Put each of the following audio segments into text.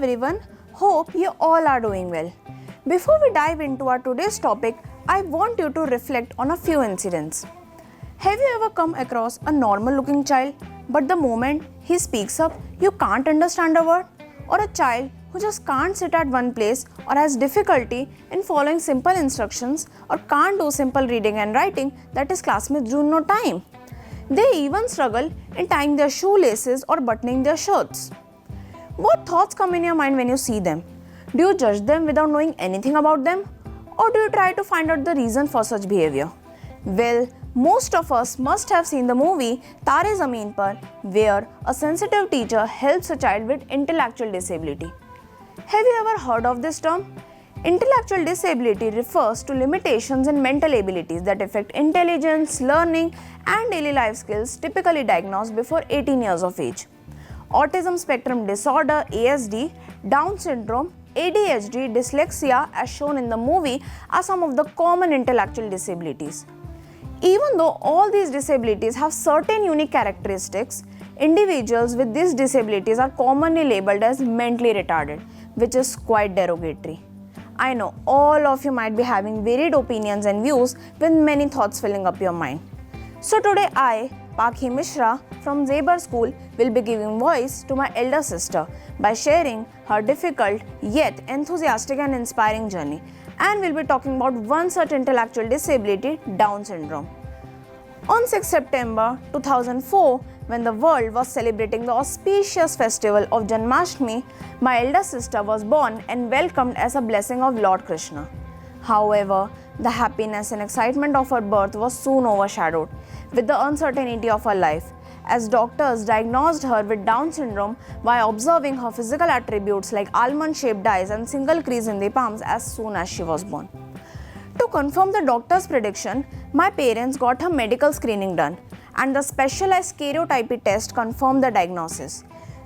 everyone, hope you all are doing well. Before we dive into our today's topic, I want you to reflect on a few incidents. Have you ever come across a normal looking child, but the moment he speaks up, you can't understand a word? Or a child who just can't sit at one place or has difficulty in following simple instructions or can't do simple reading and writing that his classmates do in no time? They even struggle in tying their shoelaces or buttoning their shirts. What thoughts come in your mind when you see them? Do you judge them without knowing anything about them? Or do you try to find out the reason for such behavior? Well, most of us must have seen the movie Tare Zameen Par, where a sensitive teacher helps a child with intellectual disability. Have you ever heard of this term? Intellectual disability refers to limitations in mental abilities that affect intelligence, learning, and daily life skills typically diagnosed before 18 years of age. Autism spectrum disorder, ASD, Down syndrome, ADHD, dyslexia, as shown in the movie, are some of the common intellectual disabilities. Even though all these disabilities have certain unique characteristics, individuals with these disabilities are commonly labeled as mentally retarded, which is quite derogatory. I know all of you might be having varied opinions and views with many thoughts filling up your mind. So today I, Pakhi Mishra from Zebar School, will be giving voice to my elder sister by sharing her difficult yet enthusiastic and inspiring journey, and we'll be talking about one such intellectual disability, Down syndrome. On 6 September 2004, when the world was celebrating the auspicious festival of Janmashtami, my elder sister was born and welcomed as a blessing of Lord Krishna. However, the happiness and excitement of her birth was soon overshadowed with the uncertainty of her life, as doctors diagnosed her with Down syndrome by observing her physical attributes like almond-shaped eyes and single crease in the palms as soon as she was born. To confirm the doctor's prediction, my parents got her medical screening done, and the specialized stereotype test confirmed the diagnosis.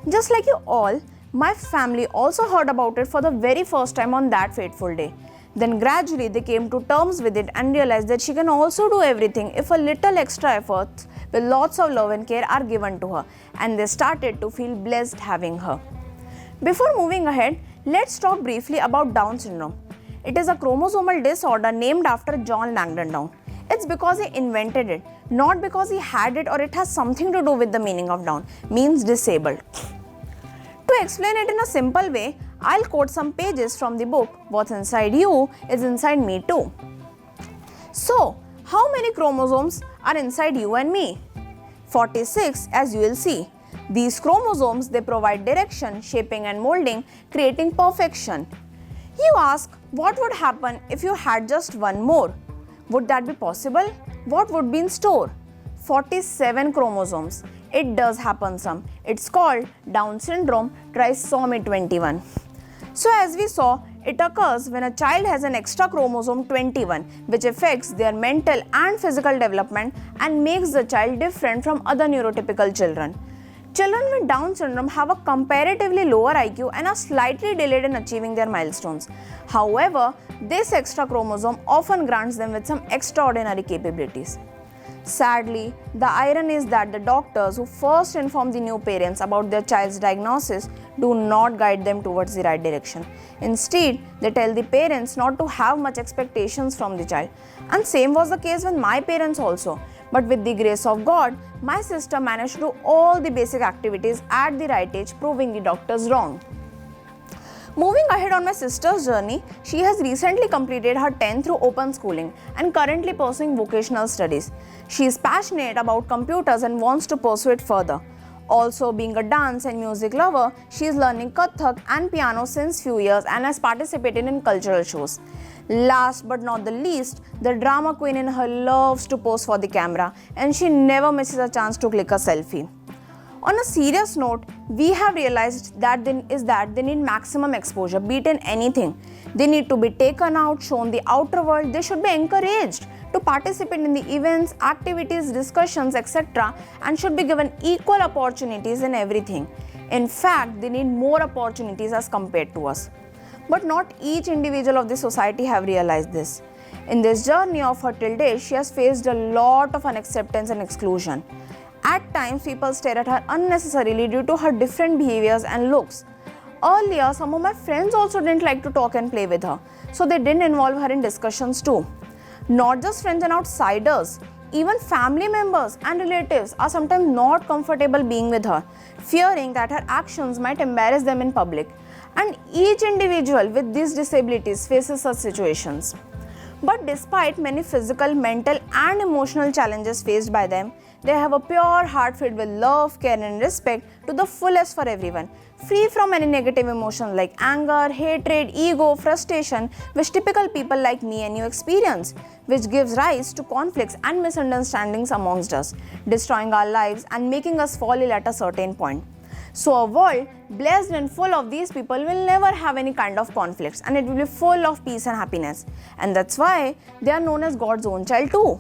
Just like you all, my family also heard about it for the very first time on that fateful day. Then gradually they came to terms with it and realized that she can also do everything if a little extra efforts with lots of love and care are given to her, and they started to feel blessed having her. Before moving ahead, let's talk briefly about Down syndrome. It is a chromosomal disorder named after John Langdon Down. It's because he invented it, not because he had it or it has something to do with the meaning of Down, means disabled. To explain it in a simple way, I'll quote some pages from the book What's Inside You is Inside Me Too. So, how many chromosomes are inside you and me? 46, as you will see. These chromosomes, they provide direction, shaping and molding, creating perfection. You ask, what would happen if you had just one more? Would that be possible? What would be in store? 47 chromosomes. It does happen some. It's called Down syndrome, trisomy 21. So as we saw, it occurs when a child has an extra chromosome 21, which affects their mental and physical development and makes the child different from other neurotypical children. Children with Down syndrome have a comparatively lower IQ and are slightly delayed in achieving their milestones. However, this extra chromosome often grants them with some extraordinary capabilities. Sadly, the irony is that the doctors who first inform the new parents about their child's diagnosis do not guide them towards the right direction. Instead, they tell the parents not to have much expectations from the child. And same was the case with my parents also. But with the grace of God, my sister managed to do all the basic activities at the right age, proving the doctors wrong. Moving ahead on my sister's journey, she has recently completed her 10th through open schooling and currently pursuing vocational studies. She is passionate about computers and wants to pursue it further. Also, being a dance and music lover, she is learning Kathak and piano since few years and has participated in cultural shows. Last but not the least, the drama queen in her loves to pose for the camera, and she never misses a chance to click a selfie. On a serious note, we have realized that they need maximum exposure, be it in anything. They need to be taken out, shown the outer world. They should be encouraged to participate in the events, activities, discussions, etc. and should be given equal opportunities in everything. In fact, they need more opportunities as compared to us. But not each individual of the society have realized this. In this journey of her till date, she has faced a lot of unacceptance and exclusion. At times, people stare at her unnecessarily due to her different behaviors and looks. Earlier, some of my friends also didn't like to talk and play with her, so they didn't involve her in discussions too. Not just friends and outsiders, even family members and relatives are sometimes not comfortable being with her, fearing that her actions might embarrass them in public. And each individual with these disabilities faces such situations. But despite many physical, mental, and emotional challenges faced by them, they have a pure heart filled with love, care, and respect to the fullest for everyone, free from any negative emotions like anger, hatred, ego, frustration, which typical people like me and you experience, which gives rise to conflicts and misunderstandings amongst us, destroying our lives and making us fall ill at a certain point. So a world blessed and full of these people will never have any kind of conflicts, and it will be full of peace and happiness. And that's why they are known as God's own child too.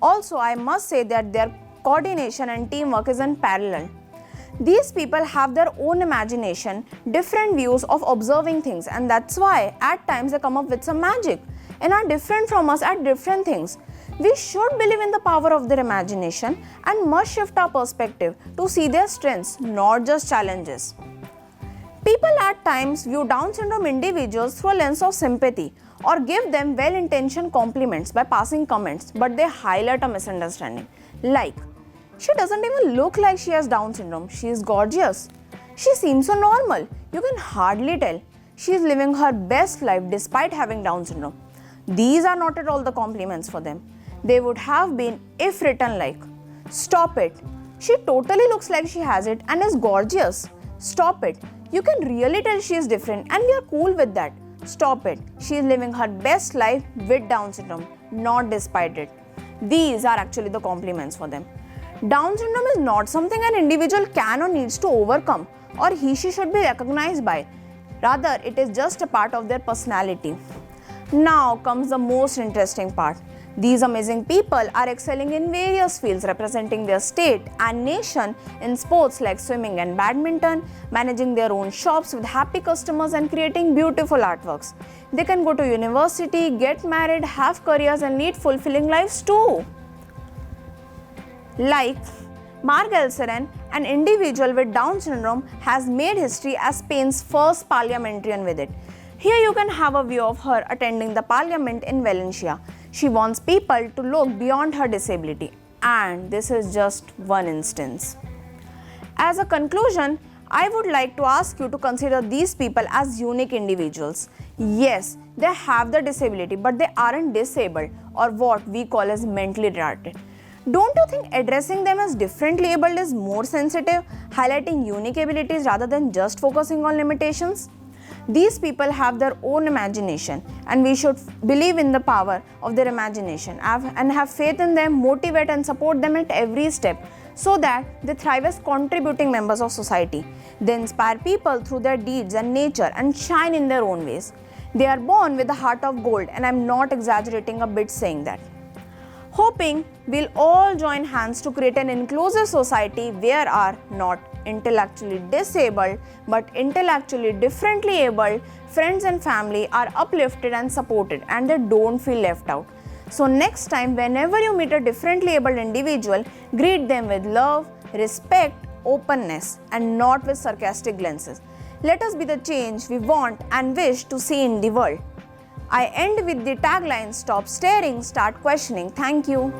Also, I must say that their coordination and teamwork is unparalleled. These people have their own imagination, different views of observing things, and that's why at times they come up with some magic and are different from us at different things. We should believe in the power of their imagination and must shift our perspective to see their strengths, not just challenges. People at times view Down syndrome individuals through a lens of sympathy or give them well-intentioned compliments by passing comments, but they highlight a misunderstanding. Like, she doesn't even look like she has Down syndrome. She is gorgeous. She seems so normal. You can hardly tell. She is living her best life despite having Down syndrome. These are not at all the compliments for them. They would have been if written like, stop it. She totally looks like she has it and is gorgeous. Stop it. You can really tell she is different and we are cool with that. Stop it. She is living her best life with Down syndrome, not despite it. These are actually the compliments for them. Down syndrome is not something an individual can or needs to overcome or she should be recognized by. Rather, it is just a part of their personality. Now comes the most interesting part. These amazing people are excelling in various fields representing their state and nation in sports like swimming and badminton, managing their own shops with happy customers and creating beautiful artworks. They can go to university, get married, have careers and lead fulfilling lives too. Like Mark Elseren, an individual with Down syndrome, has made history as Spain's first parliamentarian with it. Here you can have a view of her attending the parliament in Valencia. She wants people to look beyond her disability, and this is just one instance. As a conclusion, I would like to ask you to consider these people as unique individuals. Yes, they have the disability, but they aren't disabled or what we call as mentally retarded. Don't you think addressing them as differently abled is more sensitive, highlighting unique abilities rather than just focusing on limitations? These people have their own imagination and we should believe in the power of their imagination and have faith in them, motivate and support them at every step so that they thrive as contributing members of society. They inspire people through their deeds and nature and shine in their own ways. They are born with a heart of gold, and I am not exaggerating a bit saying that. Hoping we'll all join hands to create an inclusive society where our not intellectually disabled but intellectually differently abled friends and family are uplifted and supported and they don't feel left out. So next time whenever you meet a differently abled individual, greet them with love, respect, openness and not with sarcastic glances. Let us be the change we want and wish to see in the world. I end with the tagline, stop staring, start questioning. Thank you.